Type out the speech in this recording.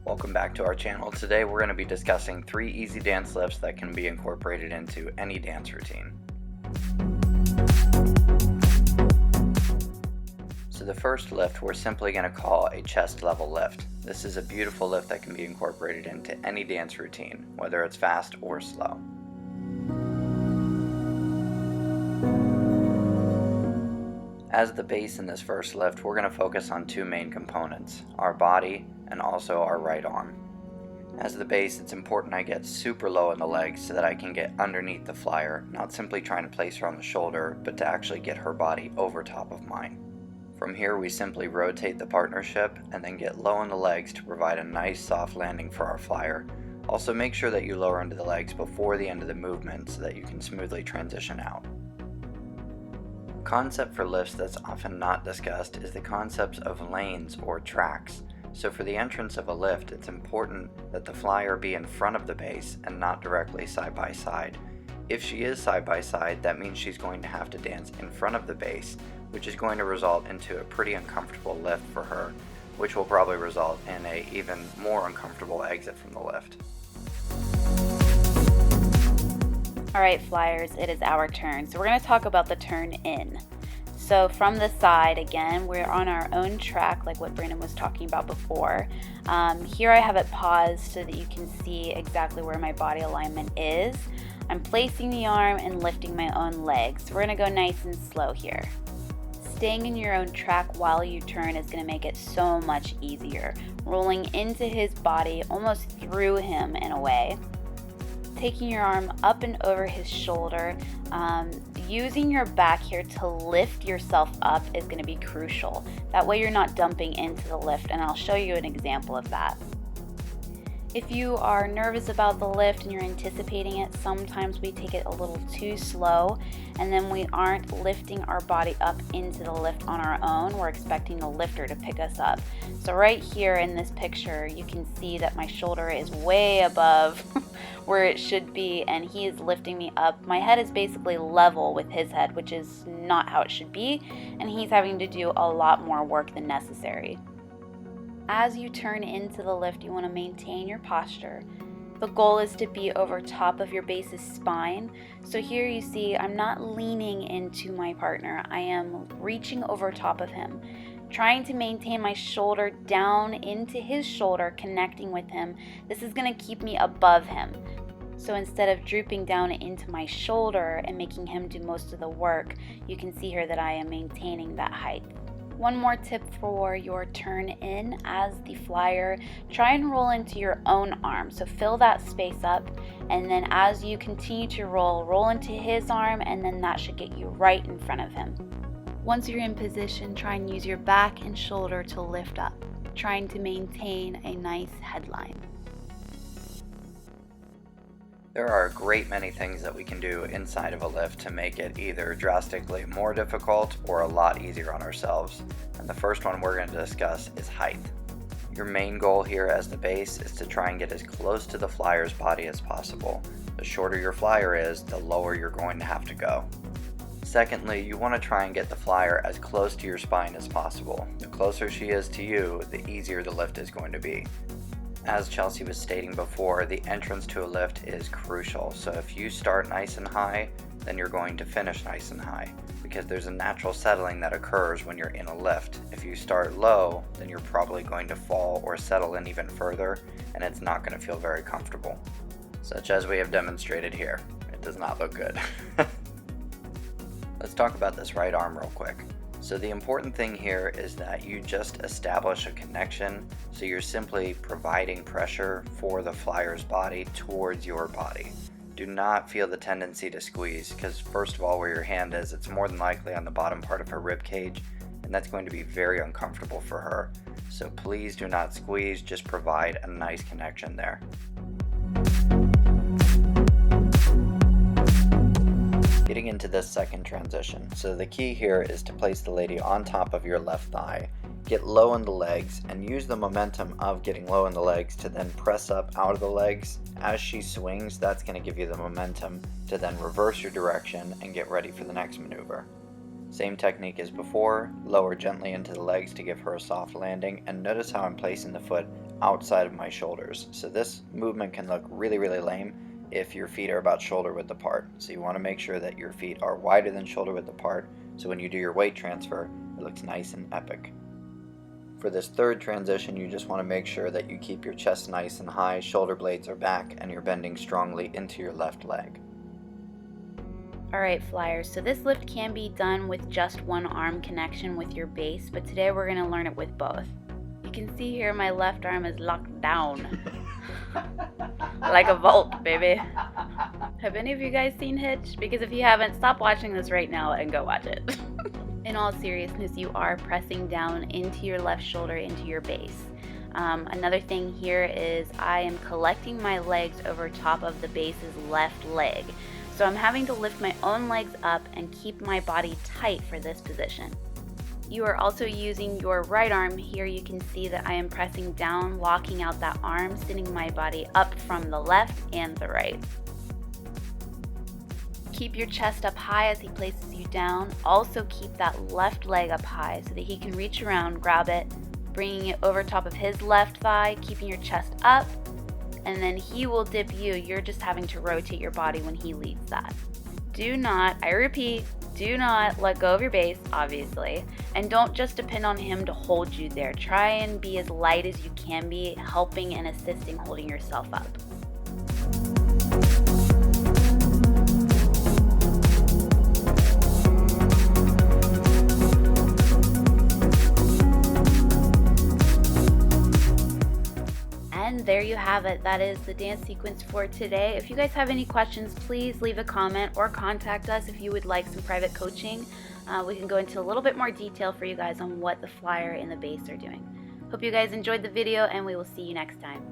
Welcome back to our channel. Today we're going to be discussing 3 easy dance lifts that can be incorporated into any dance routine. So the first lift we're simply going to call a chest level lift. This is a beautiful lift that can be incorporated into any dance routine, whether it's fast or slow. As the base in this first lift, we're going to focus on 2 main components, our body and also our right arm. As the base, it's important I get super low in the legs so that I can get underneath the flyer, not simply trying to place her on the shoulder, but to actually get her body over top of mine. From here, we simply rotate the partnership and then get low in the legs to provide a nice soft landing for our flyer. Also make sure that you lower into the legs before the end of the movement so that you can smoothly transition out. A concept for lifts that's often not discussed is the concepts of lanes or tracks. So for the entrance of a lift, it's important that the flyer be in front of the base and not directly side by side. If she is side by side, that means she's going to have to dance in front of the base, which is going to result into a pretty uncomfortable lift for her, which will probably result in an even more uncomfortable exit from the lift. Alright flyers, it is our turn. So we're going to talk about the turn in. So from the side, again, we're on our own track like what Brandon was talking about before. Here I have it paused so that you can see exactly where my body alignment is. I'm placing the arm and lifting my own legs. So we're going to go nice and slow here. Staying in your own track while you turn is going to make it so much easier. Rolling into his body, almost through him in a way. Taking your arm up and over his shoulder, using your back here to lift yourself up is going to be crucial. That way you're not dumping into the lift, and I'll show you an example of that. If you are nervous about the lift and you're anticipating it, sometimes we take it a little too slow and then we aren't lifting our body up into the lift on our own. We're expecting the lifter to pick us up. So right here in this picture, you can see that my shoulder is way above where it should be and he is lifting me up. My head is basically level with his head, which is not how it should be, and he's having to do a lot more work than necessary. As you turn into the lift, you want to maintain your posture. The goal is to be over top of your base's spine. So here you see I'm not leaning into my partner. I am reaching over top of him, trying to maintain my shoulder down into his shoulder, connecting with him. This is going to keep me above him. So instead of drooping down into my shoulder and making him do most of the work, you can see here that I am maintaining that height. One more tip for your turn in as the flyer, try and roll into your own arm. So fill that space up, and then as you continue to roll into his arm, and then that should get you right in front of him. Once you're in position, try and use your back and shoulder to lift up, trying to maintain a nice headline. There are a great many things that we can do inside of a lift to make it either drastically more difficult or a lot easier on ourselves. And the first one we're going to discuss is height. Your main goal here as the base is to try and get as close to the flyer's body as possible. The shorter your flyer is, the lower you're going to have to go. Secondly, you want to try and get the flyer as close to your spine as possible. The closer she is to you, the easier the lift is going to be. As Chelsea was stating before, the entrance to a lift is crucial. So if you start nice and high, then you're going to finish nice and high, because there's a natural settling that occurs when you're in a lift. If you start low, then you're probably going to fall or settle in even further, and it's not going to feel very comfortable. Such as we have demonstrated here. It does not look good. Let's talk about this right arm real quick. So the important thing here is that you just establish a connection, so you're simply providing pressure for the flyer's body towards your body. Do not feel the tendency to squeeze, because first of all, where your hand is, it's more than likely on the bottom part of her rib cage, and that's going to be very uncomfortable for her. So please do not squeeze, just provide a nice connection there. Getting into this second transition. So the key here is to place the lady on top of your left thigh, get low in the legs, and use the momentum of getting low in the legs to then press up out of the legs. As she swings, that's going to give you the momentum to then reverse your direction and get ready for the next maneuver. Same technique as before, lower gently into the legs to give her a soft landing, and notice how I'm placing the foot outside of my shoulders. So this movement can look really, really lame if your feet are about shoulder width apart. So you want to make sure that your feet are wider than shoulder width apart, so when you do your weight transfer, it looks nice and epic. For this third transition, you just want to make sure that you keep your chest nice and high, shoulder blades are back, and you're bending strongly into your left leg. Alright flyers, so this lift can be done with just one arm connection with your base, but today we're going to learn it with both. You can see here my left arm is locked down. Like a vault, baby. Have any of you guys seen Hitch? Because if you haven't, stop watching this right now and go watch it. In all seriousness, you are pressing down into your left shoulder, into your base. Another thing here is I am collecting my legs over top of the base's left leg. So I'm having to lift my own legs up and keep my body tight for this position. You are also using your right arm. Here you can see that I am pressing down, locking out that arm, sending my body up from the left and the right. Keep your chest up high as he places you down. Also keep that left leg up high so that he can reach around, grab it, bringing it over top of his left thigh, keeping your chest up, and then he will dip you. You're just having to rotate your body when he leads that. Do not, I repeat, do not let go of your base, obviously, and don't just depend on him to hold you there. Try and be as light as you can be, helping and assisting holding yourself up. And there you have it. That is the dance sequence for today. If you guys have any questions, please leave a comment or contact us if you would like some private coaching. We can go into a little bit more detail for you guys on what the flyer and the base are doing. Hope you guys enjoyed the video, and we will see you next time.